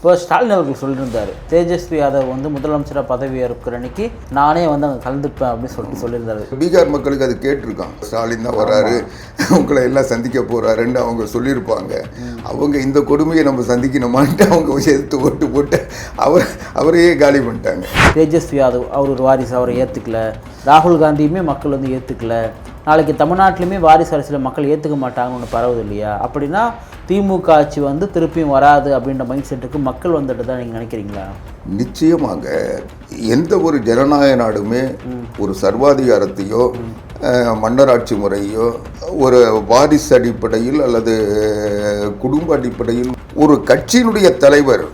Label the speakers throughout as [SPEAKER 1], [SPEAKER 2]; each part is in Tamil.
[SPEAKER 1] இப்போ ஸ்டாலின் அவர்கள் சொல்லியிருந்தார், தேஜஸ்வி யாதவ் வந்து முதலமைச்சராக பதவி ஏற்கிற அன்னைக்கு நானே வந்து அங்கே கலந்துப்பேன் அப்படின்னு சொல்லியிருந்தாரு.
[SPEAKER 2] பீகார் மக்களுக்கு அது கேட்டிருக்கான், ஸ்டாலின் தான் வராரு, உங்களை எல்லாம் சந்திக்க போறாருன்னு அவங்க சொல்லியிருப்பாங்க. அவங்க இந்த கொடுமையை நம்ம சந்திக்கணுமான்ட்டு அவங்க எதிர்த்து ஓட்டு போட்டு அவரையே காலி பண்ணிட்டாங்க.
[SPEAKER 1] தேஜஸ்வி யாதவ் அவர் ஒரு வாரிசு, அவரை ஏற்றுக்கல. ராகுல் காந்தியுமே மக்கள் வந்து ஏற்றுக்கல. நாளைக்கு தமிழ்நாட்டிலுமே வாரிசு அரசியல் மக்கள் ஏற்றுக்க மாட்டாங்கன்னு ஒன்று பரவுது இல்லையா? அப்படின்னா திமுக ஆட்சி வந்து திருப்பியும் வராது அப்படின்ற மைண்ட் செட்டுக்கு மக்கள் வந்துட்டு தான் நீங்கள் நினைக்கிறீங்களா?
[SPEAKER 2] நிச்சயமாக எந்த ஒரு ஜனநாயக நாடுமே ஒரு சர்வாதிகாரத்தையோ மன்னராட்சி முறையோ ஒரு வாரிசு அடிப்படையில் அல்லது குடும்ப அடிப்படையில் ஒரு கட்சியினுடைய தலைவர்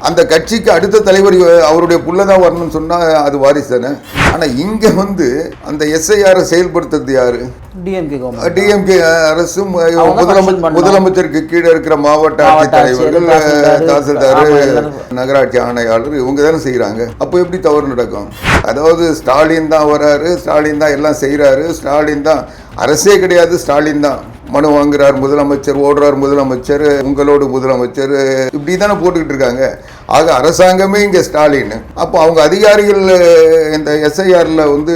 [SPEAKER 2] அந்த கட்சிக்கு அடுத்த தலைவர் அவருடைய புள்ளதான் வரணும்னு சொன்னா அது வாரிசு தானே. ஆனா இங்க வந்து அந்த எஸ்ஐஆரை செயல்படுத்துறது யாரு? டிஎம்கே அரசு. முதலமைச்சருக்கு கீழே இருக்கிற மாவட்ட ஆட்சித்தலைவர்கள், தாசில்தார், நகராட்சி ஆணையாளர் இவங்க தானே செய்யறாங்க. அப்போ எப்படி தவறு நடக்கும்? அதாவது ஸ்டாலின் தான் வராரு, ஸ்டாலின் தான் எல்லாம் செய்யறாரு, ஸ்டாலின் தான் அரசே கிடையாது, ஸ்டாலின் தான் மனு வாங்குறார் முதலமைச்சர், ஓடுறார் முதலமைச்சர், உங்களோடு முதலமைச்சர், இப்படி தானே போட்டுக்கிட்டு இருக்காங்க. ஆக அரசாங்கமே இங்கே ஸ்டாலின். அப்போ அவங்க அதிகாரிகள் இந்த எஸ்ஐஆரில் வந்து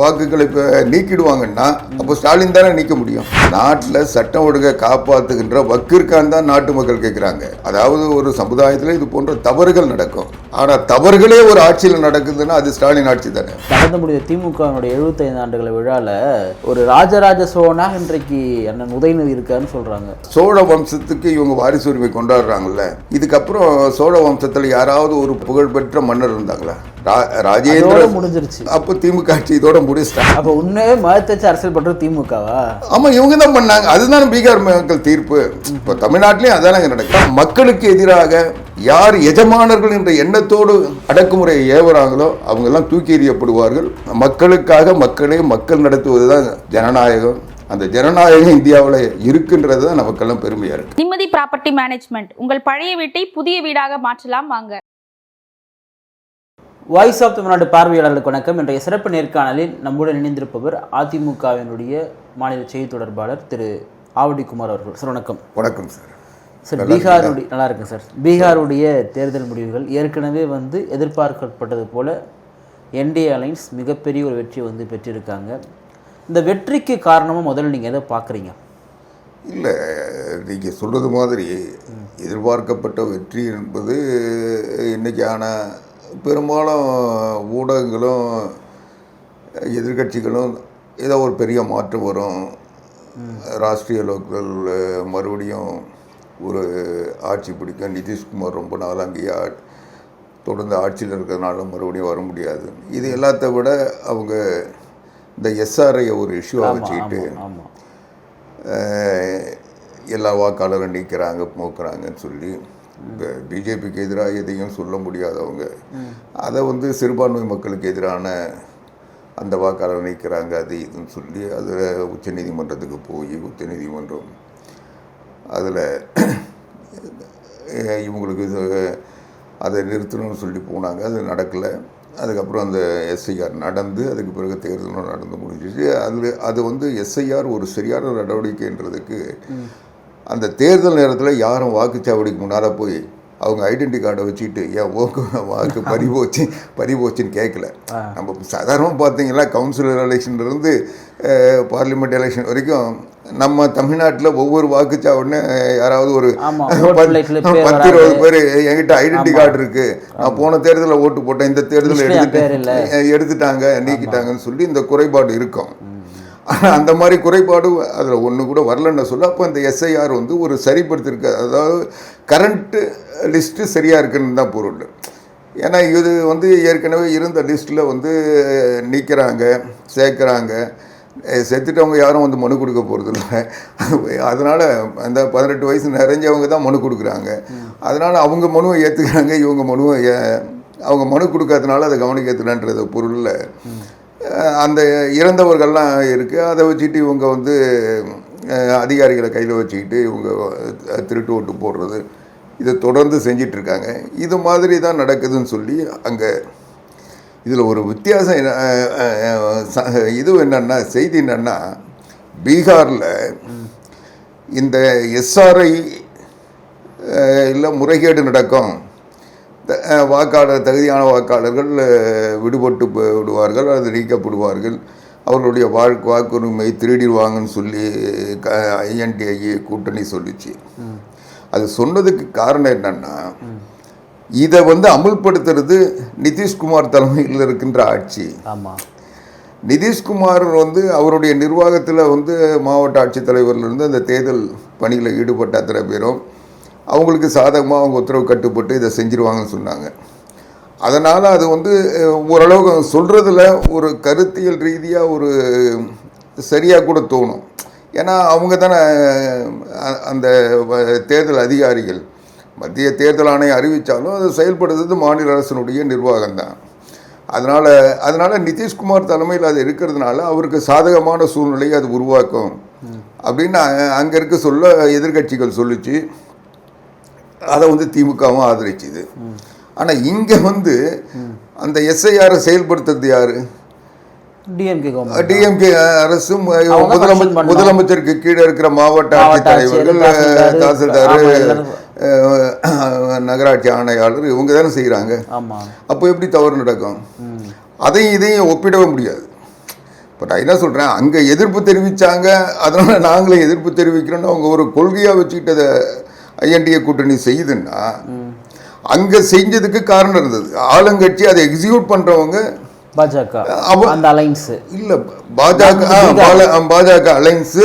[SPEAKER 2] வாக்குகளை நீக்கிடுவாங்கன்னா அப்போ ஸ்டாலின் தானே நீக்க முடியும். நாட்டில் சட்டம் ஒழுங்கை காப்பாற்றுகின்ற வக்கிற்கான் தான் நாட்டு மக்கள் கேட்குறாங்க. அதாவது ஒரு சமுதாயத்தில் இது போன்ற தவறுகள் நடக்கும். ஆனால் தவறுகளே ஒரு ஆட்சியில் நடக்குதுன்னா அது ஸ்டாலின் ஆட்சி தானே.
[SPEAKER 1] நடந்து முடிய திமுகவுடைய 75 ஆண்டுகள் விழாவில் ஒரு ராஜராஜ சோழனாக இன்றைக்கு அண்ணன் உதயநிதி இருக்காருன்னு சொல்றாங்க.
[SPEAKER 2] சோழ வம்சத்துக்கு இவங்க வாரிசு உரிமை கொண்டாடுறாங்கல்ல. இதுக்கப்புறம் சோழ வம்சத்தில் யாராவது ஒரு புகழ்பெற்ற மன்னர் இருந்தாங்களா? ராஜேந்திரன் முடிஞ்சிருச்சு. அப்போ திமுக ஆட்சி இதோட முடிச்சிட்டாங்க.
[SPEAKER 1] அப்போ உண்மையே மதத்தச்சு அரசியல் பண்றது திமுகவா?
[SPEAKER 2] ஆமா, இவங்க தான் பண்ணாங்க. அதுதான் பீகார் மக்கள் தீர்ப்பு. இப்போ தமிழ்நாட்டிலையும் அதானங்க நடக்கும். மக்களுக்கு எதிராக யார் எஜமானர்கள் என்ற எண்ணத்தோடு அடக்குமுறையை ஏவுறாங்களோ அவங்க எல்லாம் தூக்கி எறியப்படுவார்கள். மக்களுக்காக மக்கள் நடத்துவதுதான் ஜனநாயகம். அந்த ஜனநாயகம் இந்தியாவில் இருக்குன்றது தான் நமக்கெல்லாம் பெருமையா இருக்கு.
[SPEAKER 3] நிம்மதி ப்ராப்பர்ட்டி மேனேஜ்மெண்ட், உங்கள் பழைய வீட்டை புதிய வீடாக மாற்றலாம் வாங்க.
[SPEAKER 1] வாய்ஸ் ஆஃப் தமிழ்நாடு பார்வையாளர்களுக்கு வணக்கம். இன்றைய சிறப்பு நேர்காணலில் நம்முடன் இணைந்திருப்பவர் அதிமுகவினுடைய மாநில செய்தி தொடர்பாளர் திரு ஆவடி குமார் அவர்கள். சார் வணக்கம்.
[SPEAKER 2] வணக்கம் சார்.
[SPEAKER 1] சார், பீகாருடைய நல்லா இருக்குங்க சார். பீகாருடைய தேர்தல் முடிவுகள் ஏற்கனவே வந்து எதிர்பார்க்கப்பட்டது போல என்டிஏ அலைன்ஸ் மிகப்பெரிய ஒரு வெற்றியை வந்து பெற்றிருக்காங்க. இந்த வெற்றிக்கு காரணமாக முதல்ல நீங்கள் எதை பார்க்குறீங்க?
[SPEAKER 2] இல்லை, நீங்கள் சொல்கிறது மாதிரி எதிர்பார்க்கப்பட்ட வெற்றி என்பது இன்றைக்கான பெரும்பாலும் ஊடகங்களும் எதிர்கட்சிகளும் ஏதோ ஒரு பெரிய மாற்றம் வரும், ராஷ்ட்ரிய லோக்தள் மறுபடியும் ஒரு ஆட்சி பிடிக்கும், நிதிஷ்குமார் ரொம்ப நாள் அங்கேயே தொடர்ந்து ஆட்சியில் இருக்கிறதுனால மறுபடியும் வர முடியாது, இது எல்லாத்த விட அவங்க இந்த எஸ்ஆர்ஐ ஒரு இஷ்யூவாக வச்சுக்கிட்டு எல்லா வாக்காளரும் நீக்கிறாங்க போக்குறாங்கன்னு சொல்லி பிஜேபிக்கு எதிராக எதையும் சொல்ல முடியாதவங்க அதை வந்து சிறுபான்மை மக்களுக்கு எதிரான அந்த வாக்காளர் நீக்கிறாங்க அது இதுன்னு சொல்லி அதில் உச்சநீதிமன்றத்துக்கு போய் உச்சநீதிமன்றம் அதில் இவங்களுக்கு அதை நிறுத்தணும்னு சொல்லி போனாங்க. அது நடக்கலை. அதுக்கப்புறம் அந்த எஸ்ஐஆர் நடந்து அதுக்கு பிறகு தேர்தலும் நடந்து முடிஞ்சிச்சு. அது வந்து எஸ்ஐஆர் ஒரு சரியான நடவடிக்கைன்றதுக்கு அந்த தேர்தல் நேரத்தில் யாரும் வாக்குச்சாவடிக்கு முன்னால் போய் அவங்க ஐடென்டி கார்டை வச்சுக்கிட்டு ஏன் வாக்கு பறிபோச்சுன்னு கேட்கல. நம்ம சாதாரணமாக பார்த்தீங்கன்னா கவுன்சிலர் எலெக்ஷன்லேருந்து பார்லிமெண்ட் எலெக்ஷன் வரைக்கும் நம்ம தமிழ்நாட்டில் ஒவ்வொரு வாக்குச்சாவடினு யாராவது ஒரு 10-20 பேர் என்கிட்ட ஐடென்டி கார்டு இருக்குது, நான் போன தேர்தலில் ஓட்டு போட்டேன், இந்த தேர்தலில் எடுத்துட்டாங்க நீக்கிட்டாங்கன்னு சொல்லி இந்த குறைபாடு இருக்கும். ஆனால் அந்த மாதிரி குறைபாடு அதில் ஒன்று கூட வரலன்னு சொல்ல. அப்போ இந்த எஸ்ஐஆர் வந்து ஒரு சரிப்படுத்திருக்கு. அதாவது கரண்ட்டு லிஸ்ட்டு சரியாக இருக்குன்னு தான் பொருள். ஏன்னா இது வந்து ஏற்கனவே இருந்த லிஸ்ட்டில் வந்து நீக்கிறாங்க, சேர்க்குறாங்க, செத்துட்டவங்க யாரும் வந்து மனு கொடுக்க போகிறதில்ல. அதனால் அந்த 18 வயசு நிறைஞ்சவங்க தான் மனு கொடுக்குறாங்க. அதனால் அவங்க மனுவை ஏற்றுக்கிறாங்க, இவங்க மனுவை அவங்க மனு கொடுக்காதனால அதை கவனிக்கத்துலன்றது பொருளில் அந்த இறந்தவர்கள்லாம் இருக்குது. அதை வச்சுட்டு இவங்க வந்து அதிகாரிகளை கையில் வச்சுக்கிட்டு இவங்க திருட்டு ஓட்டு போடுறது இதை தொடர்ந்து செஞ்சிட்ருக்காங்க. இது மாதிரி தான் நடக்குதுன்னு சொல்லி அங்கே இதில் ஒரு வித்தியாசம் இது என்னன்னா செய்தி என்னன்னா, பீகாரில் இந்த எஸ்ஆர்ஐ இல்லை முறைகேடு நடக்கும், தகுதியான வாக்காளர்கள் விடுபட்டு விடுவார்கள், அது நீக்கப்படுவார்கள், அவர்களுடைய வாக்குரிமை திருடிடுவாங்கன்னு சொல்லி INDA கூட்டணி சொல்லிச்சு. அது சொன்னதுக்கு காரணம் என்னன்னா, இதை அமுல்படுத்துறது நிதிஷ்குமார் தலைமையில் இருக்கின்ற ஆட்சி.
[SPEAKER 1] ஆமாம்,
[SPEAKER 2] நிதிஷ்குமார் அவருடைய நிர்வாகத்தில் மாவட்ட ஆட்சித்தலைவர்லேருந்து அந்த தேர்தல் பணியில் ஈடுபட்ட அத்தனை பேரும் அவங்களுக்கு சாதகமாக அவங்க உத்தரவு கட்டுப்பட்டு இதை செஞ்சிருவாங்கன்னு சொன்னாங்க. அதனால் அது ஓரளவுக்கு சொல்கிறதுல ஒரு கருத்தியல் ரீதியாக ஒரு சரியாக கூட தோணும். ஏன்னா அவங்க தானே அந்த தேர்தல் அதிகாரிகள். மத்திய தேர்தல் ஆணையம் அறிவித்தாலும் அதை செயல்படுத்துறது மாநில அரசினுடைய நிர்வாகம்தான். அதனால் நிதிஷ்குமார் தலைமையில் அது இருக்கிறதுனால அவருக்கு சாதகமான சூழ்நிலையை அது உருவாக்கும் அப்படின்னு அங்கே இருக்க சொல்ல எதிர்கட்சிகள் சொல்லிச்சு. அதை திமுகவும் ஆதரிச்சுது. ஆனால் இங்கே அந்த SIR செயல்படுத்துறது யாரு? டிஎம்கே அரசு, முதலமைச்சருக்கு கீழே இருக்கிற மாவட்ட ஆட்சித்தலைவர்கள், தாசில்தார், நகராட்சி ஆணையாளர், இவங்க தானே செய்கிறாங்க. அப்போ எப்படி தவறு நடக்கும்? அதையும் இதையும் ஒப்பிடவே முடியாது. இப்போ நான் என்ன சொல்கிறேன், அங்கே எதிர்ப்பு தெரிவித்தாங்க, அதனால் நாங்களே எதிர்ப்பு தெரிவிக்கிறோன்னு அவங்க ஒரு கொள்கையாக வச்சுக்கிட்டதை INDA கூட்டணி செய்யுதுன்னா, அங்கே செஞ்சதுக்கு காரணம் இருந்தது. ஆளுங்கட்சி அதை எக்ஸிக்யூட் பண்ணுறவங்க
[SPEAKER 1] பாஜக, அந்த அலைன்ஸ் இல்லை,
[SPEAKER 2] பாஜக அலைன்ஸு.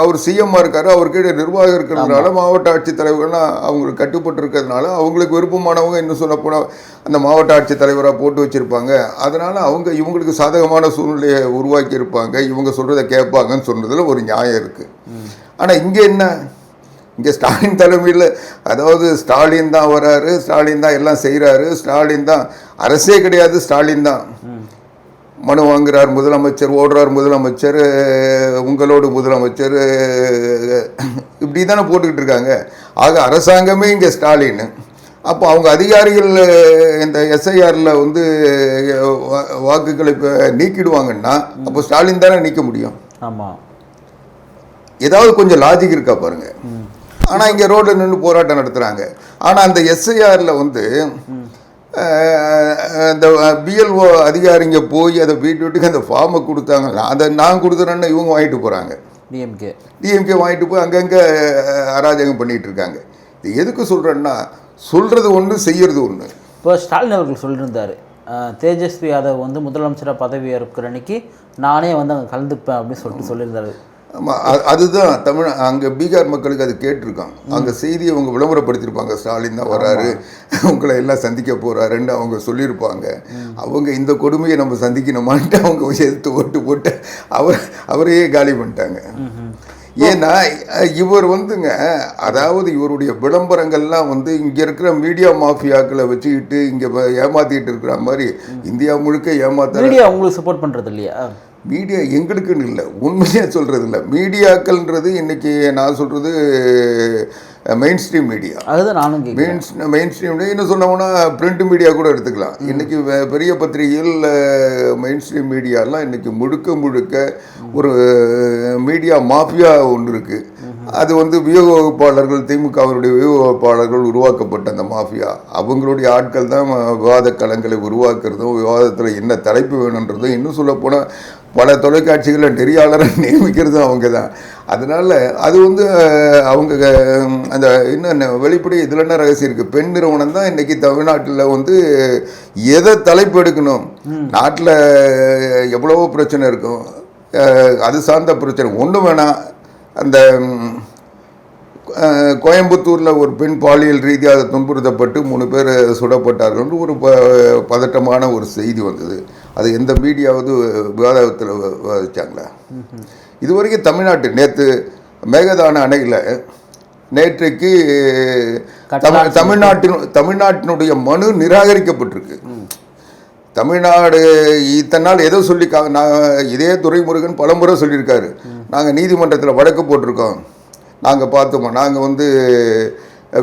[SPEAKER 2] அவர் CM இருக்காரு, அவர்கிட்ட நிர்வாகம் இருக்கிறதுனால, மாவட்ட ஆட்சித்தலைவர்கள்னா அவங்களுக்கு கட்டுப்பட்டு இருக்கிறதுனால, அவங்களுக்கு விருப்பமானவங்க இன்னும் சொல்ல போனால் அந்த மாவட்ட ஆட்சித்தலைவராக போட்டு வச்சுருப்பாங்க. அதனால் அவங்க இவங்களுக்கு சாதகமான சூழ்நிலையை உருவாக்கி இருப்பாங்க, இவங்க சொல்கிறத கேட்பாங்கன்னு சொன்னதில் ஒரு நியாயம் இருக்குது. ஆனால் இங்கே என்ன, இங்கே ஸ்டாலின் தலைமையில், அதாவது ஸ்டாலின் தான் வராரு, ஸ்டாலின் தான் எல்லாம் செய்கிறாரு, ஸ்டாலின் தான், அரசே கிடையாது, ஸ்டாலின் தான் மனு வாங்குறார் முதலமைச்சர், ஓடுறார் முதலமைச்சர், உங்களோடு முதலமைச்சர், இப்படி தானே போட்டுக்கிட்டு இருக்காங்க. ஆக அரசாங்கமே இங்கே ஸ்டாலின். அப்போ அவங்க அதிகாரிகள் இந்த SIRல வாக்குகளை நீக்கிடுவாங்கன்னா அப்போ ஸ்டாலின் தானே நீக்க முடியும்.
[SPEAKER 1] ஆமாம்,
[SPEAKER 2] ஏதாவது கொஞ்சம் லாஜிக் இருக்கா பாருங்க. ஆனால் இங்கே ரோட்டில் நின்று போராட்டம் நடத்துகிறாங்க. ஆனால் அந்த SIRல இந்த BLO அதிகாரிங்க போய் அதை வீட்டுக்கு அந்த ஃபார்மை கொடுத்தாங்க, அதை நான் கொடுத்துறேன்னு இவங்க வாங்கிட்டு போகிறாங்க. டிஎம்கே வாங்கிட்டு போய் அங்கங்கே அராஜகம் பண்ணிகிட்டு இருக்காங்க. இது எதுக்கு சொல்கிறேன்னா, சொல்கிறது ஒன்று, செய்கிறது ஒன்று.
[SPEAKER 1] இப்போ ஸ்டாலின் அவர்கள் சொல்லியிருந்தார், தேஜஸ்வி யாதவ் முதலமைச்சராக பதவி ஏற்கிற அன்னைக்கு நானே அங்கே கலந்துப்பேன் அப்படின்னு சொல்லியிருந்தாரு.
[SPEAKER 2] ஆமாம், அதுதான் அங்கே பீகார் மக்களுக்கு அது கேட்டிருக்காங்க. அங்கே செய்தியை அவங்க விளம்பரப்படுத்தியிருப்பாங்க, ஸ்டாலின் தான் வராரு, உங்களை எல்லாம் சந்திக்க போகிறாருன்னு அவங்க சொல்லியிருப்பாங்க. அவங்க இந்த கொடுமையை நம்ம சந்திக்கணுமான்ட்டு அவங்க எதிர்த்து ஓட்டு போட்டு அவரையே காலி பண்ணிட்டாங்க. ஏன்னா இவர் அதாவது இவருடைய விளம்பரங்கள்லாம் இங்கே இருக்கிற மீடியா மாஃபியாக்களை வச்சுக்கிட்டு இங்கே ஏமாற்றிட்டு இருக்கிற மாதிரி இந்தியா முழுக்க
[SPEAKER 1] மீடியா உங்களுக்கு சப்போர்ட் பண்ணுறது இல்லையா?
[SPEAKER 2] மீடியா எங்களுக்குன்னு இல்லை, உண்மையாக சொல்கிறது இல்லை. மீடியாக்கள்ன்றது இன்றைக்கி நான் சொல்கிறது மெயின் ஸ்ட்ரீம் மீடியா.
[SPEAKER 1] அதுதான் நானும்
[SPEAKER 2] மெயின் ஸ்ட்ரீம் மீடியா. இன்னும் சொன்னோம்னா பிரிண்ட் மீடியா கூட எடுத்துக்கலாம். இன்றைக்கி பெரிய பத்திரிகைகள், மெயின் ஸ்ட்ரீம் மீடியாலாம் இன்றைக்கி முழுக்க ஒரு மீடியா மாஃபியா ஒன்று இருக்குது. அது வியூக வகுப்பாளர்கள், திமுகவினுடைய வியூக வகுப்பாளர்கள் உருவாக்கப்பட்ட அந்த மாஃபியா, அவங்களுடைய ஆட்கள் தான் விவாத களங்களை உருவாக்குறதும், விவாதத்தில் என்ன தலைப்பு வேணுன்றதும், இன்னும் சொல்லப்போனால் பல தொலைக்காட்சிகளில் நெறியாளரை நியமிக்கிறதும் அவங்க தான். அதனால் அது அவங்க அந்த இன்னும் வெளிப்படை இதில் என்ன ரகசியம் இருக்குது, பெண் நிறுவனம் தான் இன்றைக்கி தமிழ்நாட்டில் எதை தலைப்பு எடுக்கணும், நாட்டில் எவ்வளவோ பிரச்சனை இருக்கும், அது சார்ந்த பிரச்சனை ஒன்று வேணாம். அந்த கோயம்புத்தூரில் ஒரு பெண் பாலியல் ரீதியாக துன்புறுத்தப்பட்டு 3 பேர் சுடப்பட்டார்கள் ஒரு பதட்டமான ஒரு செய்தி வந்தது. அது எந்த மீடியாவது விவாதத்தில் விவாதிச்சாங்களா? இதுவரைக்கும் நேற்று மேகதான அணையில் நேற்றைக்கு தமிழ்நாட்டினுடைய மனு நிராகரிக்கப்பட்டிருக்கு. தமிழ்நாடு இத்தனை நாள் ஏதோ சொல்லிக்காங்க. நான் இதே துரைமுருகன் பலமுறை சொல்லியிருக்காரு, நாங்கள் நீதிமன்றத்தில் வழக்கு போட்டிருக்கோம், நாங்கள் பார்த்தோமா, நாங்கள்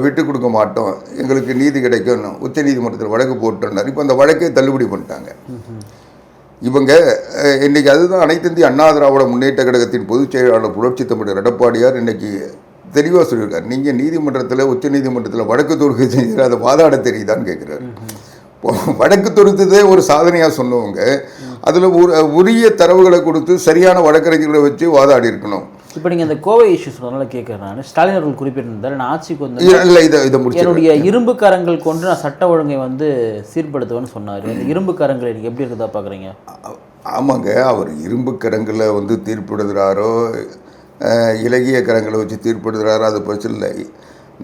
[SPEAKER 2] விட்டு கொடுக்க மாட்டோம், எங்களுக்கு நீதி கிடைக்கும், உச்ச நீதிமன்றத்தில் வழக்கு போட்டுருந்தார். இப்போ அந்த வழக்கை தள்ளுபடி பண்ணிட்டாங்க இவங்க. இன்றைக்கி அதுதான் அனைத்து இந்திய அண்ணா திராவிட முன்னேற்ற கழகத்தின் பொதுச் செயலாளர் புரட்சி தமிழர் எடப்பாடியார் இன்றைக்கி தெளிவாக சொல்லியிருக்காரு. நீங்கள் நீதிமன்றத்தில் உச்ச நீதிமன்றத்தில் வழக்கு தொடுக்க செஞ்சு அதை வாதாட தெரியுதான்னு கேட்குறாரு. வழக்கு தொடுத்ததே ஒரு சாதனையாக சொன்னவங்க அதில் உரிய தரவுகளை கொடுத்து சரியான வழக்கறிஞர்களை வச்சு வாதாடி இருக்கணும்.
[SPEAKER 1] இப்போ நீங்கள் இந்த கோவை இஷ்யூ சொன்னதால கேட்குறேன். நான் ஸ்டாலின் அவர்கள் குறிப்பிட்டிருந்தார், நான் ஆட்சிக்கு வந்து
[SPEAKER 2] இல்லை இதை முடிச்சு
[SPEAKER 1] என்னுடைய இரும்பு கரங்கள் கொண்டு நான் சட்ட ஒழுங்கை வந்து சீர்படுத்துவேன்னு சொன்னார். அந்த இரும்பு கரங்களை நீங்கள் எப்படி இருக்குதா பார்க்குறீங்க?
[SPEAKER 2] ஆமாங்க, அவர் இரும்பு கரங்களை வந்து தீர்ப்பிடுகிறாரோ இலகிய கரங்களை வச்சு தீர்ப்பிடுகிறாரோ அது பிரச்சனை இல்லை.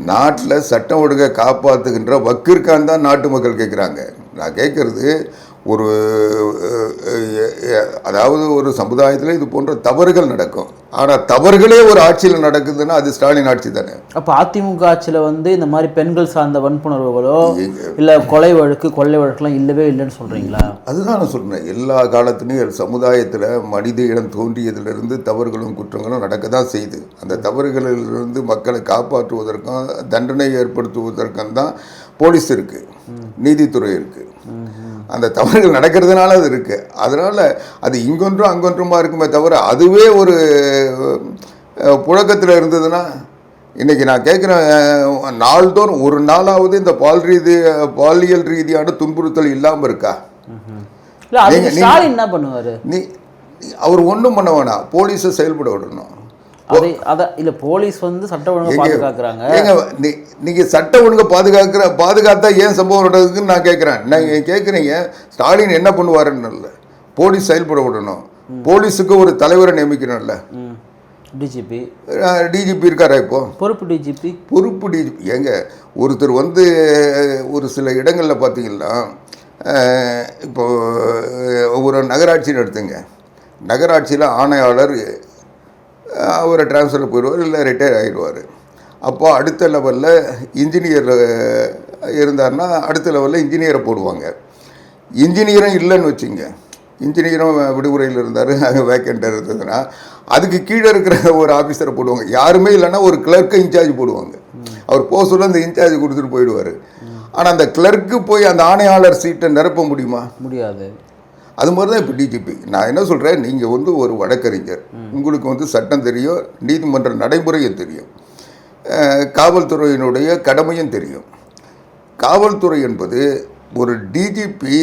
[SPEAKER 2] நாட்டில் சட்டம் ஒழுங்கை காப்பாற்றுகின்ற வக்கிற்கான் தான் நாட்டு மக்கள் கேட்குறாங்க. நான் கேட்குறது ஒரு அதாவது ஒரு சமுதாயத்தில் இது போன்ற தவறுகள் நடக்கும். ஆனால் தவறுகளே ஒரு ஆட்சியில் நடக்குதுன்னா அது ஸ்டாலின் ஆட்சி தானே.
[SPEAKER 1] அப்போ அதிமுக ஆட்சியில் வந்து இந்த மாதிரி பெண்கள் சார்ந்த வன்புணர்வுகளோ இல்லை கொலை வழக்கு கொள்ளை வழக்குலாம் இல்லவே இல்லைன்னு சொல்கிறீங்களா? அதுதான்
[SPEAKER 2] நான் சொல்கிறேன். எல்லா காலத்துலேயும் சமுதாயத்தில் மனித இடம் தோன்றியதிலிருந்து தவறுகளும் குற்றங்களும் நடக்க தான் செய்யுது. அந்த தவறுகளிலிருந்து மக்களை காப்பாற்றுவதற்கும் தண்டனை ஏற்படுத்துவதற்கும் தான் போலீஸ் இருக்குது, நீதித்துறை இருக்குது. அந்த தவறுகள் நடக்கிறதுனால அது இருக்குது. அதனால் அது இங்கொன்றும் அங்கொன்றுமா இருக்குமே தவிர அதுவே ஒரு புழக்கத்தில் இருந்ததுன்னா இன்றைக்கி நான் கேட்குறேன், நாள்தோறும் ஒரு நாளாவது இந்த பாலியல் ரீதியான துன்புறுத்தல் இல்லாமல் இருக்கா?
[SPEAKER 1] என்ன பண்ணுவார்?
[SPEAKER 2] அவர் ஒன்றும் பண்ண வேணாம், போலீஸை செயல்பட விடணும்.
[SPEAKER 1] இல்ல போலீஸ் வந்து சட்ட ஒழுங்கை பாதுகாக்கிறாங்க.
[SPEAKER 2] நீங்க சட்ட ஒழுங்கை பாதுகாத்தா ஏன் சம்பவம் நடக்குதுன்னு நான் கேட்குறேன். நீங்கள் கேட்குறீங்க ஸ்டாலின் என்ன பண்ணுவாருன்னு இல்லை, போலீஸ் செயல்பட விடணும். போலீஸுக்கு ஒரு தலைவரை நியமிக்கணும்ல. டிஜிபி இருக்காரா இப்போ? பொறுப்பு டிஜிபி ஏங்க ஒருத்தர் வந்து ஒரு சில இடங்களில் பார்த்தீங்கன்னா இப்போ ஒரு நகராட்சின்னு எடுத்துங்க, நகராட்சியில் ஆணையாளர் அவரை ட்ரான்ஸ்ஃபர் போயிடுவார் இல்லை ரிட்டையர் ஆகிடுவார். அப்போ அடுத்த லெவலில் இன்ஜினியர் இருந்தார்னா அடுத்த லெவலில் இன்ஜினியரை போடுவாங்க. இன்ஜினியரும் இல்லைன்னு வச்சுங்க, இன்ஜினியரும் விடுமுறையில் இருந்தார், அங்கே வேக்கண்ட்டாக இருந்ததுன்னா அதுக்கு கீழே இருக்கிற ஒரு ஆஃபீஸரை போடுவாங்க. யாருமே இல்லைன்னா ஒரு கிளர்க்கை இன்சார்ஜ் போடுவாங்க. அவர் போக சொல்ல அந்த இன்சார்ஜ் கொடுத்துட்டு போயிடுவார். ஆனால் அந்த கிளர்க்கு போய் அந்த ஆணையாளர் சீட்டை நிரப்ப முடியாது. அது மாதிரி தான் இப்போ டிஜிபி. நான் என்ன சொல்கிறேன், நீங்கள் வந்து ஒரு வழக்கறிஞர், உங்களுக்கு வந்து சட்டம் தெரியும், நீதிமன்ற நடைமுறையும் தெரியும், காவல்துறையினுடைய கடமையும் தெரியும். காவல்துறை என்பது ஒரு டிஜிபி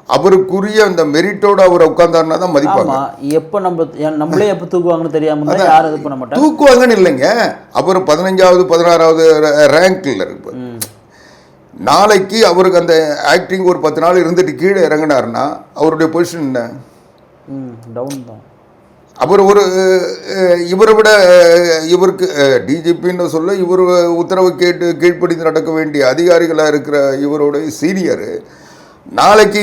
[SPEAKER 2] அவருக்குரிய அந்த மெரிட்டோடு அவர் உட்கார்ந்தாருன்னா தான் மதிப்பாங்க.
[SPEAKER 1] எப்போ நம்மளே எப்போ தூக்குவாங்கன்னு தெரியாமல் யாரும் இது பண்ண மாட்டாங்க.
[SPEAKER 2] தூக்குவாங்கன்னு இல்லைங்க, அவர் 15வது 16வது ரேங்க்கில் இருப்பார். நாளைக்கு அவருக்கு அந்த ஆக்டிங் ஒரு 10 நாள் இருந்துட்டு கீழே இறங்கினார்னா அவருடைய பொசிஷன் என்ன?
[SPEAKER 1] டவுன் தான்.
[SPEAKER 2] அவர் ஒரு இவரை விட இவருக்கு டிஜிபின்னு சொல்ல இவர் உத்தரவு கேட்டு கீழ்ப்படிந்து நடக்க வேண்டிய அதிகாரிகளாக இருக்கிற இவருடைய சீனியரு நாளைக்கு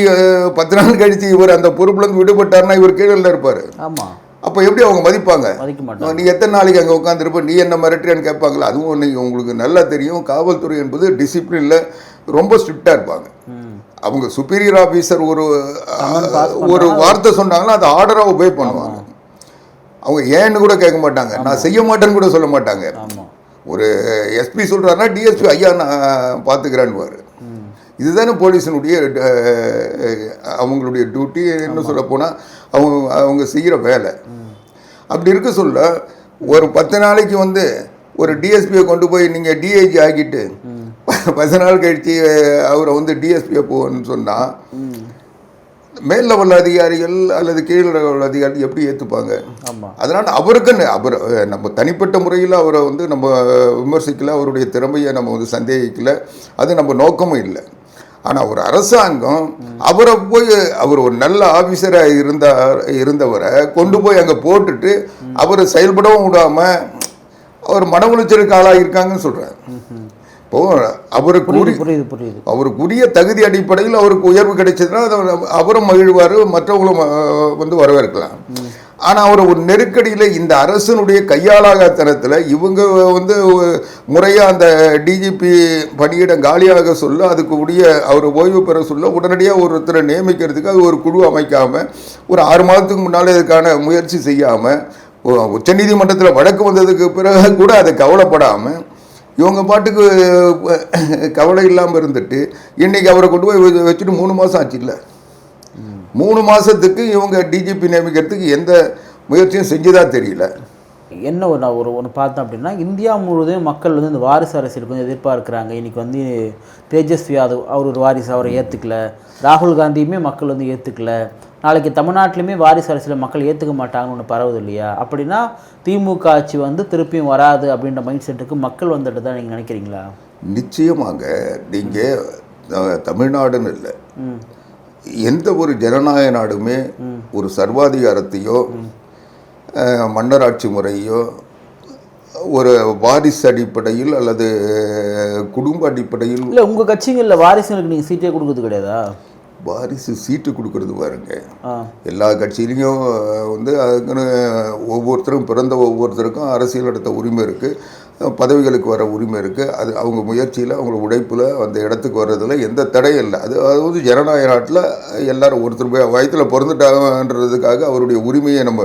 [SPEAKER 2] 10 நாள் கழித்து இவர் அந்த பொறுப்புலேருந்து விடுபட்டார்னா இவர் கீழே இருப்பார்.
[SPEAKER 1] ஆமாம்.
[SPEAKER 2] அப்போ எப்படி அவங்க மதிப்பாங்க? நீ எத்தனை நாளைக்கு அங்கே உட்காந்துருப்ப, நீ என்ன மிரட்டுறேன்னு கேட்பாங்களா? அதுவும் நீங்கள் உங்களுக்கு நல்லா தெரியும், காவல்துறை என்பது டிசிப்ளினில் ரொம்ப ஸ்ட்ரிக்டாக இருப்பாங்க. அவங்க சுப்பீரியர் ஆஃபீஸர் ஒரு வார்த்தை சொன்னாங்கன்னா அதை ஆர்டராக ஒபே பண்ணுவாங்க. அவங்க ஏன்னு கூட கேட்க மாட்டாங்க, நான் செய்ய மாட்டேன்னு கூட சொல்ல மாட்டாங்க. ஒரு எஸ்பி சொல்கிறாருன்னா டிஎஸ்பி ஐயா நான் பார்த்துக்கிறேன்னு. இதுதானே போலீஸினுடைய அவங்களுடைய டியூட்டி. என்ன சொல்ல போனால் அவங்க செய்கிற வேலை. அப்படி இருக்க சொல்ல ஒரு 10 நாளைக்கு வந்து ஒரு டிஎஸ்பியை கொண்டு போய் நீங்கள் டிஐஜி ஆக்கிட்டு 10 நாள் கழித்து அவரை வந்து டிஎஸ்பியை போகணும்னு சொன்னால் மேல் லெவல் அதிகாரிகள் அல்லது கீழ் லெவல் அதிகாரிகள் எப்படி ஏற்றுப்பாங்க? அதனால் அவருக்குன்னு நம்ம தனிப்பட்ட முறையில் அவரை வந்து நம்ம விமர்சிக்கல, அவருடைய திறமையை நம்ம வந்து சந்தேகிக்கல, அது நம்ம நோக்கமும் இல்லை. ஆனால் ஒரு அரசாங்கம் அவரை போய் அவர் ஒரு நல்ல ஆஃபீஸராக இருந்தவரை கொண்டு போய் அங்கே போட்டுட்டு அவரை செயல்படவும் விடாமல் அவர் மன உளைச்சலுக்கு ஆளாக இருக்காங்கன்னு சொல்கிறார். இப்போது அவருக்குரிய தகுதி அடிப்படையில் அவருக்கு உயர்வு கிடைச்சதுன்னா அவரும் மகிழ்வார், மற்றவங்களும் வந்து வரவேற்கலாம். ஆனால் அவர் ஒரு நெருக்கடியில் இந்த அரசனுடைய கையாளாகத்தனத்தில் இவங்க வந்து முறையாக அந்த டிஜிபி பணியிடம் காலியாக சொல்ல அதுக்கு உடைய அவர் ஓய்வு பெற சொல்ல உடனடியாக ஒருத்தரை நியமிக்கிறதுக்கு அது ஒரு குழு அமைக்காமல் ஒரு 6 மாதத்துக்கு முன்னாலே இதுக்கான முயற்சி செய்யாமல் உச்சநீதிமன்றத்தில் வழக்கு வந்ததுக்கு பிறகு கூட அதை கவலைப்படாமல் இவங்க பாட்டுக்கு கவலை இல்லாமல் இருந்துட்டு இன்றைக்கி அவரை கொண்டு போய் வச்சுட்டு 3 மாதம் ஆச்சு. இல்லை, 3 மாதத்துக்கு இவங்க டிஜிபி நியமிக்கிறதுக்கு எந்த முயற்சியும் செஞ்சதாக தெரியல.
[SPEAKER 1] என்ன ஒன்று பார்த்தோம் அப்படின்னா, இந்தியா முழுவதும் மக்கள் வந்து இந்த வாரிசு அரசியலுக்கு வந்து எதிர்பார்க்குறாங்க. இன்றைக்கி வந்து தேஜஸ்வி யாதவ் அவர் ஒரு வாரிசு, அவரை ஏற்றுக்கல. ராகுல் காந்தியுமே மக்கள் வந்து ஏற்றுக்கல. நாளைக்கு தமிழ்நாட்டிலுமே வாரிசு அரசியலை மக்கள் ஏற்றுக்க மாட்டாங்கன்னு ஒன்று பரவுது இல்லையா? அப்படின்னா திமுக ஆட்சி வந்து திருப்பியும் வராது அப்படின்ற மைண்ட் செட்டுக்கு மக்கள் வந்துட்டு தான் நீங்கள் நினைக்கிறீங்களா?
[SPEAKER 2] நிச்சயமாக. நீங்கள் தமிழ்நாடுன்னு இல்லை, எந்த ஒரு ஜனநாயக நாடுமே ஒரு சர்வாதிகாரத்தையோ மன்னராட்சி முறையோ ஒரு வாரிசு அடிப்படையில் அல்லது குடும்ப அடிப்படையில்.
[SPEAKER 1] இல்லை, உங்கள் கட்சிகளில் வாரிசுகளுக்கு நீங்கள் சீட்டே கொடுக்குறது கிடையாதா?
[SPEAKER 2] வாரிசு சீட்டு கொடுக்கறது பாருங்க, எல்லா கட்சியிலையும் வந்து அதுக்குன்னு ஒவ்வொருத்தரும் பிறந்த ஒவ்வொருத்தருக்கும் அரசியல் நடத்த உரிமை இருக்குது, பதவிகளுக்கு வர உரிமை இருக்குது. அது அவங்க முயற்சியில் அவங்க உழைப்பில் அந்த இடத்துக்கு வர்றதில் எந்த தடையும் இல்லை. அதாவது ஜனநாயக நாட்டில் எல்லாரும் ஒருத்தர் போய் வயத்தில் பிறந்துட்டாங்கன்றதுக்காக அவருடைய உரிமையை நம்ம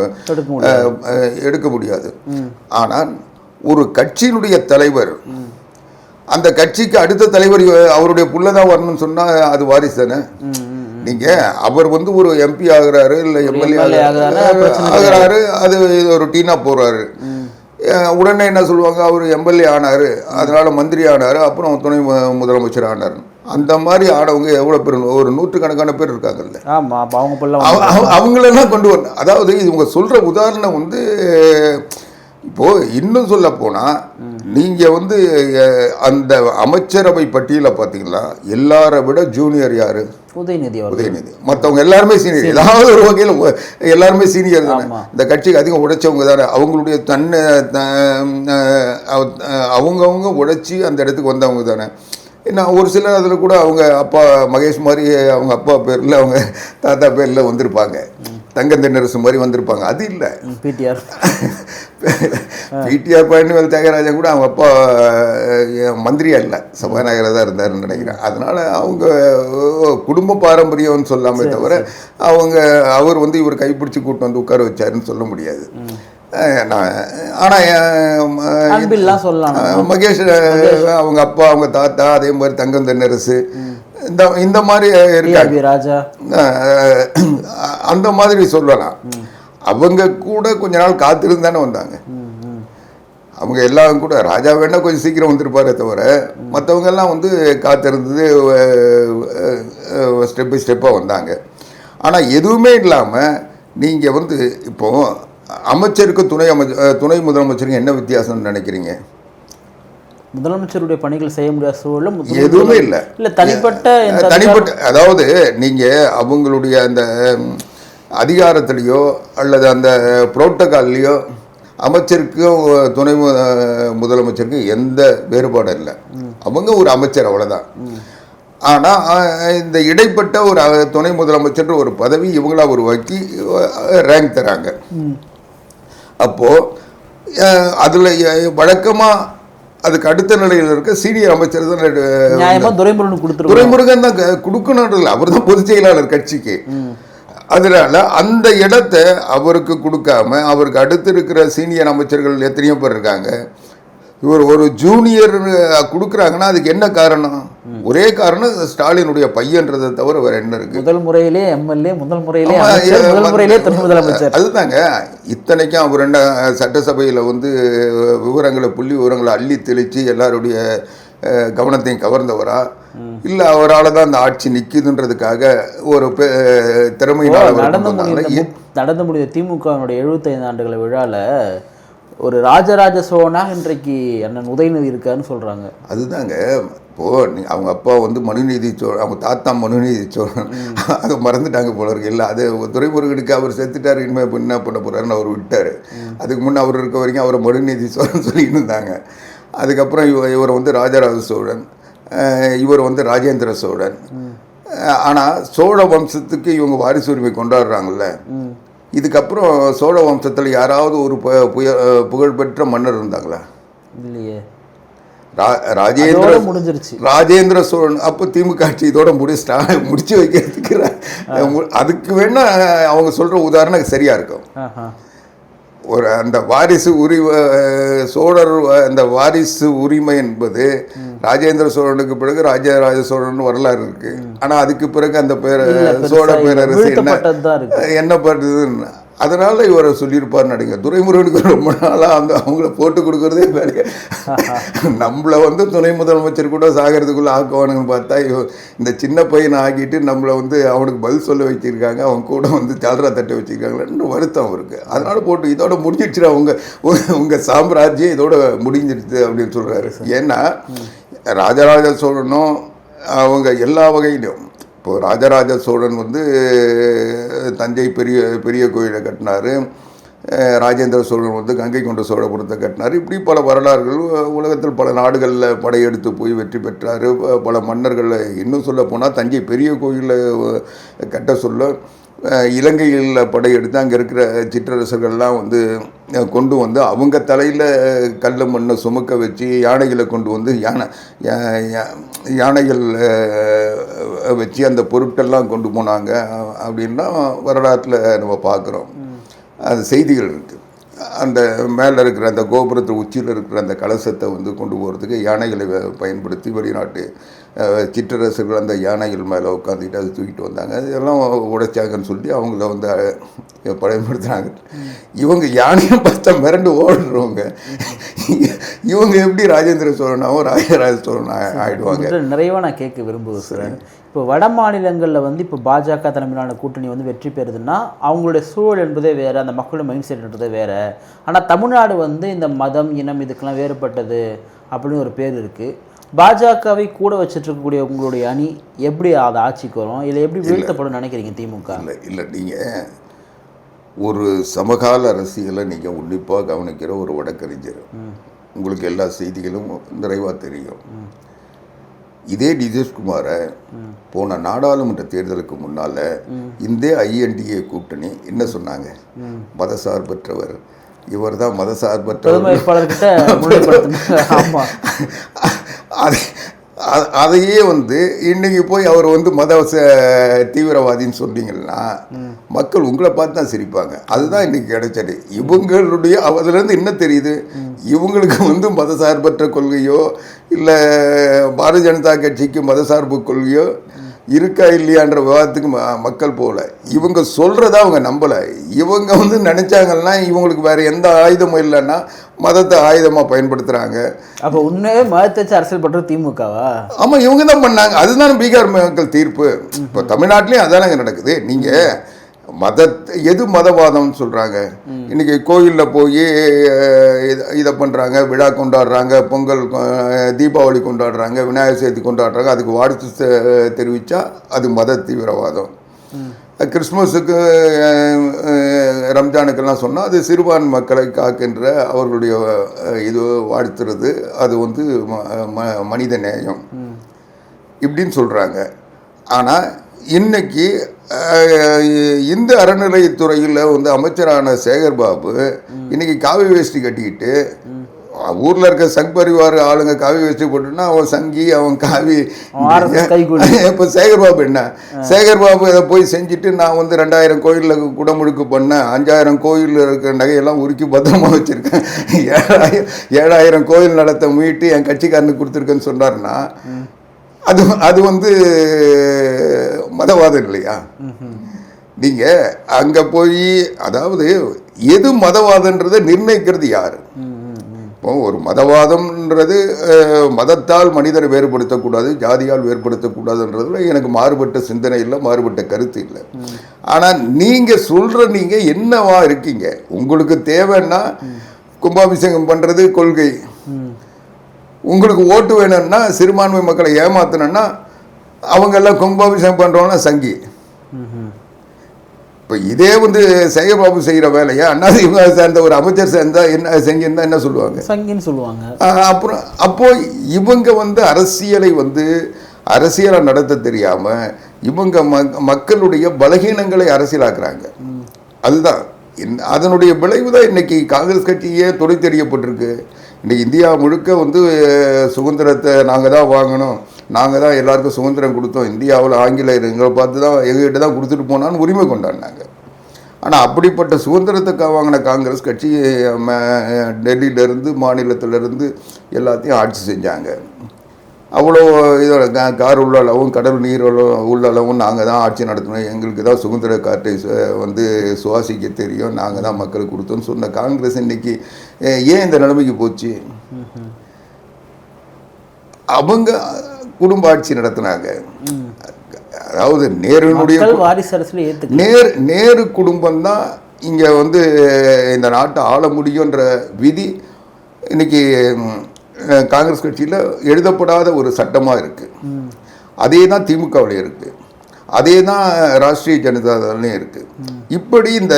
[SPEAKER 2] எடுக்க முடியாது. ஆனால் ஒரு கட்சியினுடைய தலைவர் அந்த கட்சிக்கு அடுத்த தலைவர் அவருடைய புள்ளதான் வரணும்னு சொன்னால் அது வாரிசு தானே. நீங்கள் அவர் வந்து ஒரு எம்பி ஆகுறாரு இல்லை எம்எல்ஏ ஆகுறாரு, அது ஒரு டீனாக போகிறாரு. உடனே என்ன சொல்லுவாங்க, அவர் எம்எல்ஏ ஆனார், அதனால் மந்திரி ஆனார், அப்புறம் துணை முதலமைச்சர் ஆனார். அந்த மாதிரி ஆனவங்க எவ்வளோ பேர், ஒரு நூற்றுக்கணக்கான பேர் இருக்காங்கல்ல. அவங்களெல்லாம் கொண்டு வரணும். அதாவது இவங்க சொல்கிற உதாரணம் வந்து இப்போது இன்னும் சொல்ல போனால், நீங்கள் வந்து அந்த அமைச்சரவை பட்டியலை பார்த்தீங்களா, எல்லாரை விட ஜூனியர் யார்? உதயநிதி. மற்றவங்க எல்லாருமே சீனியர், ஏதாவது ஒரு வகையில் எல்லாருமே சீனியர் தானே. இந்த கட்சிக்கு அதிகம் உழைச்சவங்க தானே. அவங்களுடைய அவங்கவுங்க உழைச்சி அந்த இடத்துக்கு வந்தவங்க தானே. என்ன ஒரு சிலர் அதில் கூட அவங்க அப்பா மகேஷ் மாதிரி அவங்க அப்பா பேரில் அவங்க தாத்தா பேரில் வந்திருப்பாங்க, தங்கந்தென்னரசு மாதிரி வந்திருப்பாங்க. அது இல்லை, பிடிஆர் பழனிவேல் தியாகராஜன் கூட அவங்க அப்பா மந்திரியா இல்லை, சபாநாயகராக தான் இருந்தாருன்னு நினைக்கிறேன். அதனால் அவங்க குடும்ப பாரம்பரியம்னு சொல்லாமே தவிர அவர் வந்து இவர் கைப்பிடிச்சு கூட்டு வந்து உட்கார வச்சாருன்னு சொல்ல முடியாது. ஆனால் மகேஷ் அவங்க அப்பா அவங்க தாத்தா அதே மாதிரி தங்கம் தென்னரசு இந்த மாதிரி இருக்காங்க ராஜா, அந்த மாதிரி சொல்லலாம். அவங்க கூட கொஞ்ச நாள் காத்திருந்து தானே வந்தாங்க. அவங்க எல்லாம் கூட ராஜா வேணா கொஞ்சம் சீக்கிரம் வந்திருப்பாரே தவிர மற்றவங்க எல்லாம் வந்து காத்திருந்தது ஸ்டெப் பை ஸ்டெப்பாக வந்தாங்க. ஆனால் எதுவுமே இல்லாமல் நீங்கள் வந்து இப்போது அமைச்சருக்கு துணை முதலமைச்சருக்கு என்ன வித்தியாசம்னு நினைக்கிறீங்க?
[SPEAKER 1] முதலமைச்சருடைய பணிகள் செய்ய முடியாத சூழலும்
[SPEAKER 2] எதுவுமே இல்லை. தனிப்பட்ட அதாவது நீங்கள் அவங்களுடைய அந்த அதிகாரத்திலேயோ அல்லது அந்த புரோட்டோகால்லையோ அமைச்சருக்கும் துணை முதலமைச்சருக்கும் எந்த வேறுபாடும் இல்லை. அவங்க ஒரு அமைச்சர், அவ்வளோதான். ஆனால் இந்த இடைப்பட்ட ஒரு துணை முதலமைச்சர் ஒரு பதவி இவங்களா ஒரு வக்கி ரேங்க் தராங்க. அப்போது அதில் வழக்கமாக அதுக்கு அடுத்த நிலையில் இருக்க சீனியர் அமைச்சர் தான் துரைமுருகன் தான் கொடுக்கணும். அவர் தான் பொதுச் செயலாளர் கட்சிக்கு. அதனால அந்த இடத்த அவருக்கு கொடுக்காம அவருக்கு அடுத்து இருக்கிற சீனியர் அமைச்சர்கள் எத்தனையோ பேர் இருக்காங்க. இவர் ஒரு ஜூனியர் கொடுக்குறாங்கன்னா அதுக்கு என்ன காரணம்? ஒரே காரணம் ஸ்டாலினுடைய பையன்றதை தவிர வேற என்ன இருக்கு?
[SPEAKER 1] முதல் முறையிலே எம்எல்ஏ, முதல் முறையிலே துணை முதலமைச்சர்.
[SPEAKER 2] அதுதாங்க. இத்தனைக்கும் அவர் என்ன சட்டசபையில் வந்து புள்ளி விவரங்களை அள்ளி தெளித்து எல்லாருடைய கவனத்தையும் கவர்ந்தவரா, இல்லை அவரால் தான் அந்த ஆட்சி நிற்குதுன்றதுக்காக ஒரு திறமையினால்
[SPEAKER 1] நடந்து முடிந்த திமுகவினுடைய 75 ஆண்டுகள விழாவில் ஒரு ராஜராஜ சோழனாக இன்றைக்கு அண்ணன் உதயநிதி இருக்காருன்னு சொல்கிறாங்க.
[SPEAKER 2] அதுதாங்க. இப்போது அவங்க அப்பா வந்து மனுநீதி சோழன், அவங்க தாத்தா மனுநீதி சோழன், அதை மறந்துட்டாங்க போல இருக்கு. இல்லை, அது துரைமுருகனுக்கு அவர் செத்துட்டார், இனிமேல் என்ன பண்ண போகிறாருன்னு அவர் விட்டார். அதுக்கு முன்னே அவர் இருக்க வரைக்கும் அவரை மனுநீதி சோழன் சொல்லிட்டு இருந்தாங்க. அதுக்கப்புறம் இவர் வந்து ராஜராஜ சோழன், இவர் வந்து ராஜேந்திர சோழன். ஆனால் சோழ வம்சத்துக்கு இவங்க வாரிசு உரிமை கொண்டாடுறாங்கல்ல. இதுக்கப்புறம் சோழ வம்சத்தில் யாராவது ஒரு புகழ்பெற்ற மன்னர் இருந்தாங்களா?
[SPEAKER 1] இல்லையே.
[SPEAKER 2] ராஜேந்திர சோழன். அப்போ திமுக ஆட்சி இதோட முடிச்சு வைக்கிறதுக்கு அதுக்கு வேணா அவங்க சொல்கிற உதாரணம் சரியாக இருக்கும். ஒரு அந்த வாரிசு சோழர் அந்த வாரிசு உரிமை என்பது ராஜேந்திர சோழனுக்கு பிறகு ராஜராஜ சோழன் வரலாறு இருக்கு. ஆனால் அதுக்கு பிறகு அந்த சோழ பேரரசு என்ன பண்ணுறதுன்னு அதனால் இவரை சொல்லியிருப்பார்னு நினைக்கிறேன். துரைமுருகனுக்கு ரொம்ப நாளாக அவங்கள போட்டு கொடுக்குறதே வேலையை நம்மளை வந்து துணை முதலமைச்சர் கூட சாகிறதுக்குள்ளே ஆக்குவானுங்கன்னு பார்த்தா இந்த சின்ன பையனை ஆக்கிட்டு நம்மளை வந்து அவனுக்கு பதில் சொல்ல வச்சுருக்காங்க, அவங்க கூட வந்து ஜால்ரா தட்டை வச்சுருக்காங்களேன்னு வருத்தம் அவருக்கு. அதனால் போட்டு இதோட முடிஞ்சிடுச்சு, உங்கள் சாம்ராஜ்யம் இதோட முடிஞ்சிடுச்சு அப்படின்னு சொல்கிறாரு. ஏன்னா ராஜராஜ சோழனும் அவங்க எல்லா வகையிலும், இப்போது ராஜராஜ சோழன் வந்து தஞ்சை பெரிய கோயிலை கட்டினார், ராஜேந்திர சோழன் வந்து கங்கை கொண்ட சோழபுரத்தை கட்டினார். இப்படி பல வரலாறுகள் உலகத்தில் பல நாடுகளில் படையெடுத்து போய் வெற்றி பெற்றார். பல மன்னர்களில் இன்னும் சொல்ல போனால் தஞ்சை பெரிய கோயிலை கட்ட சொல்ல இலங்கையில் படையெடுத்து அங்கே இருக்கிற சிற்றரசர்கள்லாம் வந்து கொண்டு வந்து அவங்க தலையில் கல்ல மண்ணை சுமக்க வச்சு யானைகளை கொண்டு வந்து யானைகள் வச்சு அந்த பொருட்கள்லாம் கொண்டு போனாங்க அப்படின்னா வரலாற்றில் நம்ம பார்க்குறோம். அது செய்திகள் இருக்குது. அந்த மேலே இருக்கிற அந்த கோபுரத்து உச்சியில் இருக்கிற அந்த கலசத்தை வந்து கொண்டு போகிறதுக்கு யானைகளை பயன்படுத்தி வெளிநாட்டு சிற்றரசர்கள் அந்த யானைகள் மேலே உட்காந்துக்கிட்டு அதை தூக்கிட்டு வந்தாங்க. இதெல்லாம் உடைச்சாங்கன்னு சொல்லி அவங்கள வந்து பயன்படுத்துகிறாங்க. இவங்க யானையை பார்த்தா மிரண்டு ஓடுறவங்க, இவங்க எப்படி ராஜேந்திர சோழனாவும் ராஜராஜ சோழன் ஆகிடுவாங்க.
[SPEAKER 1] நிறைவாக நான் கேட்க விரும்புவேன் சார். இப்போ வட மாநிலங்களில் வந்து இப்போ பாஜக தலைமையிலான கூட்டணி வந்து வெற்றி பெறுதுன்னா அவங்களுடைய சூழல் என்பதே வேறு, அந்த மக்களுடைய மைண்ட் செட் என்பதே வேறு. ஆனால் தமிழ்நாடு வந்து இந்த மதம் இனம் இதுக்கெல்லாம் வேறுபட்டது அப்படின்னு ஒரு பேர் இருக்குது. பாஜகவை கூட வச்சுட்டு இருக்கக்கூடிய உங்களுடைய அணி எப்படி அதை ஆட்சிக்கு வரும், இல்லை எப்படி வீழ்த்தப்படும் நினைக்கிறீங்க திமுக?
[SPEAKER 2] இல்லை நீங்கள் ஒரு சமகால அரசியலை நீங்கள் உன்னிப்பாக கவனிக்கிற ஒரு வழக்கறிஞர், உங்களுக்கு எல்லா செய்திகளும் நிறைவாக தெரியும். இதே நிதிஷ்குமாரை போன நாடாளுமன்ற தேர்தலுக்கு முன்னால் இந்த INDA கூட்டணி என்ன சொன்னாங்க? மதசார்பற்றவர், இவர் தான் மதசார்பற்றவர். அதையே வந்து இன்னைக்கு போய் அவர் வந்து மத தீவிரவாதின்னு சொன்னீங்கன்னா மக்கள் உங்களை பார்த்து தான் சிரிப்பாங்க. அதுதான் இன்னைக்கு கிடைச்சது. இவங்களுடைய அதுலேருந்து என்ன தெரியுது? இவங்களுக்கு வந்து மதசார்பற்ற கொள்கையோ இல்லை பாரதிய ஜனதா கட்சிக்கு மதசார்பு கொள்கையோ இருக்கா இல்லையான்ற விவாதத்துக்கு மக்கள் போகல. இவங்க சொல்கிறத அவங்க நம்பலை. இவங்க வந்து நினச்சாங்கன்னா இவங்களுக்கு வேறு எந்த ஆயுதமும் இல்லைன்னா மதத்தை ஆயுதமாக பயன்படுத்துகிறாங்க. அப்போ
[SPEAKER 1] உண்மையே மதத்தை வச்சு அரசியல் பண்ணுறது திமுகவா?
[SPEAKER 2] ஆமாம், இவங்க தான் பண்ணாங்க. அதுதான் பீகார் மக்கள் தீர்ப்பு. இப்போ தமிழ்நாட்டிலையும் அதானங்க நடக்குது. நீங்கள் எது மதவாதம்னு சொல்கிறாங்க? இன்றைக்கி கோயிலில் போய் இதை பண்ணுறாங்க, விழா கொண்டாடுறாங்க, பொங்கல் தீபாவளி கொண்டாடுறாங்க, விநாயகர் சதுர்த்தி கொண்டாடுறாங்க, அதுக்கு வாழ்த்து தெரிவித்தா அது மத தீவிரவாதம். கிறிஸ்மஸுக்கு ரம்ஜானுக்கெல்லாம் சொன்னால் அது சிறுபான்மை மக்களை காக்கின்ற அவர்களுடைய இது வாழ்த்துறது, அது வந்து மனித நேயம் இப்படின்னு சொல்கிறாங்க. ஆனால் இன்னைக்கு இந்து அறநிலையத்துறையில் வந்து அமைச்சரான சேகர்பாபு இன்னைக்கு காவி வேஷ்டி கட்டிக்கிட்டு ஊரில் இருக்க சங் பரிவார் ஆளுங்க காவி வேஷ்டி போட்டுன்னா அவன் சங்கி, அவன் காவி. இப்போ சேகர்பாபு என்ன, சேகர்பாபு இதை போய் செஞ்சுட்டு நான் வந்து 2000 கோயிலில் குடமுழுக்கு பண்ணேன், 5000 கோயிலில் இருக்கிற நகையெல்லாம் உருக்கி பத்திரமா வச்சுருக்கேன், 7000 கோயில் நடத்த மீட்டு என் கட்சிக்காரனுக்கு கொடுத்துருக்கேன்னு சொன்னார்னா அது வந்து மதவாதம் இல்லையா? நீங்கள் அங்கே போய் அதாவது எது மதவாதன்றதை நிர்ணயிக்கிறது யார்? இப்போ ஒரு மதவாதம்ன்றது மதத்தால் மனிதரை வேறுபடுத்தக்கூடாது, ஜாதியால் வேறுபடுத்தக்கூடாதுன்றதுல எனக்கு மாறுபட்ட சிந்தனை இல்லை, மாறுபட்ட கருத்து இல்லை. ஆனால் நீங்கள் சொல்கிற நீங்கள் என்னவா இருக்கீங்க? உங்களுக்கு தேவைன்னா கும்பாபிஷேகம் பண்ணுறது கொள்கை, உங்களுக்கு ஓட்டு வேணும்னா சிறுபான்மை மக்களை ஏமாத்தணும்னா அவங்கெல்லாம் கும்பாபிஷேகம் பண்ணுறவங்கன்னா சங்கி. இப்போ இதே வந்து சேகர்பாபு செய்கிற வேலையை அதிமுக சேர்ந்த ஒரு அமைச்சர் சேர்ந்தா என்ன செஞ்சிருந்தா என்ன சொல்லுவாங்க?
[SPEAKER 1] சங்கின்னு சொல்லுவாங்க.
[SPEAKER 2] அப்புறம் அப்போது இவங்க வந்து அரசியலை நடத்த தெரியாமல் இவங்க மக்களுடைய பலகீனங்களை அரசியலாக்குறாங்க. அதுதான் அதனுடைய விளைவு தான் இன்றைக்கி காங்கிரஸ் கட்சியே தொலை தெரியப்பட்டிருக்கு. இன்றைக்கி இந்தியா முழுக்க வந்து சுதந்திரத்தை நாங்கள் தான் வாங்கணும், நாங்கள் தான் எல்லாருக்கும் சுதந்திரம் கொடுத்தோம், இந்தியாவில் ஆங்கிலேயர் எங்களை பார்த்து தான் எங்ககிட்ட தான் கொடுத்துட்டு போனான்னு உரிமை கொண்டாடினாங்க. ஆனால் அப்படிப்பட்ட சுதந்திரத்தை வாங்கின காங்கிரஸ் கட்சி டெல்லியிலேருந்து மாநிலத்திலேருந்து எல்லாத்தையும் ஆட்சி செஞ்சாங்க. அவ்வளோ இதோட கார் உள்ளளவும் கடல் நீர் உள்ளளவும் நாங்கள் தான் ஆட்சி நடத்தணும், எங்களுக்கு தான் சுதந்திர காற்றை வந்து சுவாசிக்க தெரியும், நாங்கள் தான் மக்களுக்கு கொடுத்தோன்னு சொன்ன காங்கிரஸ் இன்னைக்கு ஏன் இந்த நிலைமைக்கு போச்சு? அவங்க குடும்ப ஆட்சி நடத்தினாங்க. அதாவது நேருனுடைய
[SPEAKER 1] வாரிசு அரசியல்
[SPEAKER 2] நேரு குடும்பம் தான் இங்கே வந்து இந்த நாட்டை ஆள முடியுன்ற விதி இன்னைக்கு காங்கிரஸ் கட்சியில் எழுதப்படாத ஒரு சட்டமாக இருக்குது. அதே தான் திமுகவில் இருக்குது, அதே தான் ராஷ்ட்ரிய ஜனதாதள்லையும் இருக்குது. இப்படி இந்த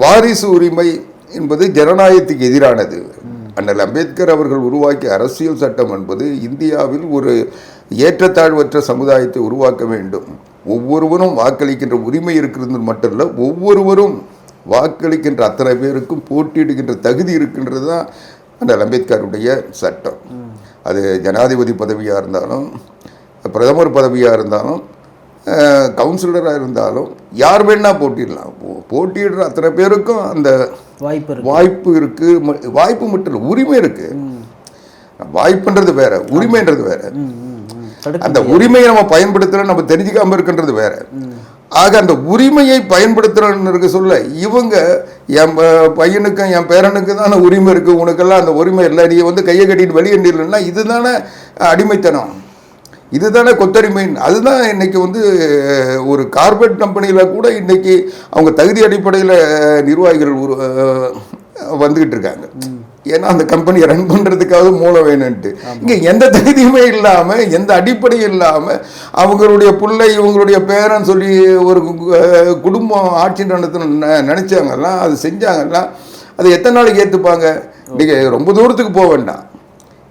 [SPEAKER 2] வாரிசு உரிமை என்பது ஜனநாயகத்துக்கு எதிரானது. அண்ணல் அம்பேத்கர் அவர்கள் உருவாக்கிய அரசியல் சட்டம் என்பது இந்தியாவில் ஒரு ஏற்றத்தாழ்வற்ற சமுதாயத்தை உருவாக்க வேண்டும். ஒவ்வொருவரும் வாக்களிக்கின்ற உரிமை இருக்கிறது மட்டும் இல்லை, ஒவ்வொருவரும் வாக்களிக்கின்ற அத்தனை பேருக்கும் போட்டியிடுகின்ற தகுதி இருக்கின்றது தான் அண்ணல் அம்பேத்கருடைய சட்டம். அது ஜனாதிபதி பதவியாக இருந்தாலும், பிரதமர் பதவியாக இருந்தாலும், கவுன்சிலராக இருந்தாலும், யார் வேணா போட்டிடலாம். போட்டியிடுற அத்தனை பேருக்கும் அந்த வாய்ப்பு இருக்கு. வாய்ப்பு மட்டும் இல்லை, உரிமை இருக்கு. வாய்ப்புன்றது வேற, உரிமைன்றது வேற. அந்த உரிமையை நம்ம பயன்படுத்துறோம், நம்ம தெரிஞ்சுக்காம இருக்கின்றது வேற. ஆக அந்த உரிமையை பயன்படுத்துறோன்னு சொல்ல இவங்க என் பையனுக்கும் என் பேரனுக்கு தானே உரிமை இருக்கு, உனக்கெல்லாம் அந்த உரிமை இல்லை, நீ வந்து கையை கட்டிட்டு வெளியே நில்லுன்னா இதுதானே அடிமைத்தனம், இதுதானே கொத்தடிமை. அதுதான் இன்னைக்கு வந்து ஒரு கார்பரேட் கம்பெனியில் கூட இன்னைக்கு அவங்க தகுதி அடிப்படையில் நிர்வாகிகள் வந்துக்கிட்டு இருக்காங்க. ஏன்னா அந்த கம்பெனியை ரன் பண்ணுறதுக்காக மூலம் வேணும்ன்ட்டு. இங்கே எந்த தகுதியுமே இல்லாமல், எந்த அடிப்படையும் இல்லாமல் அவங்களுடைய பிள்ளை இவங்களுடைய பேரன்னு சொல்லி ஒரு குடும்பம் ஆட்சி நடத்தணும்னு நினச்சாங்கலாம், அது செஞ்சாங்கலாம். அது எத்தனை நாளைக்கு ஏற்றுப்பாங்க? நீங்கள் ரொம்ப தூரத்துக்கு போக வேண்டாம்,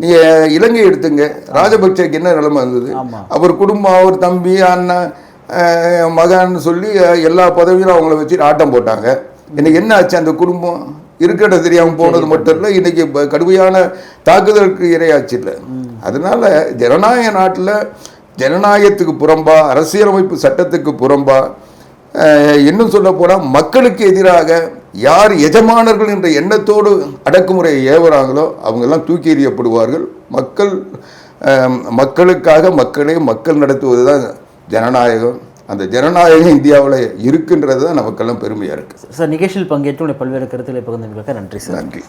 [SPEAKER 2] நீங்கள் இலங்கை எடுத்துங்க. ராஜபக்சேக்கு என்ன நிலைமை இருந்தது? அவர் குடும்பம், அவர் தம்பி, அண்ணன், மகன் சொல்லி எல்லா பதவியும் அவங்கள வச்சு ஆட்டம் போட்டாங்க. இன்னைக்கு என்ன ஆச்சு? அந்த குடும்பம் இருக்கிற தெரியாமல் போனது மட்டும் இல்லை, இன்னைக்கு கடுமையான தாக்குதலுக்கு இரையாச்சு இல்லை. அதனால ஜனநாயக நாட்டில் ஜனநாயகத்துக்கு புறம்பா, அரசியலமைப்பு சட்டத்துக்கு புறம்பா, இன்னும் சொல்ல போனால் மக்களுக்கு எதிராக யார் எஜமானர்கள் என்ற எண்ணத்தோடு அடக்குமுறையை ஏவுறாங்களோ அவங்கெல்லாம் தூக்கி எறியப்படுவார்கள். மக்களுக்காக மக்கள் நடத்துவது தான் ஜனநாயகம். அந்த ஜனநாயகம் இந்தியாவில் இருக்கின்றது தான் நமக்கெல்லாம் பெருமையாக இருக்குது.
[SPEAKER 1] சார், நிகழ்ச்சியில் பங்கேற்று பல்வேறு கருத்துக்களை பகிர்ந்தமைக்காக நன்றி சார்.
[SPEAKER 2] நன்றி.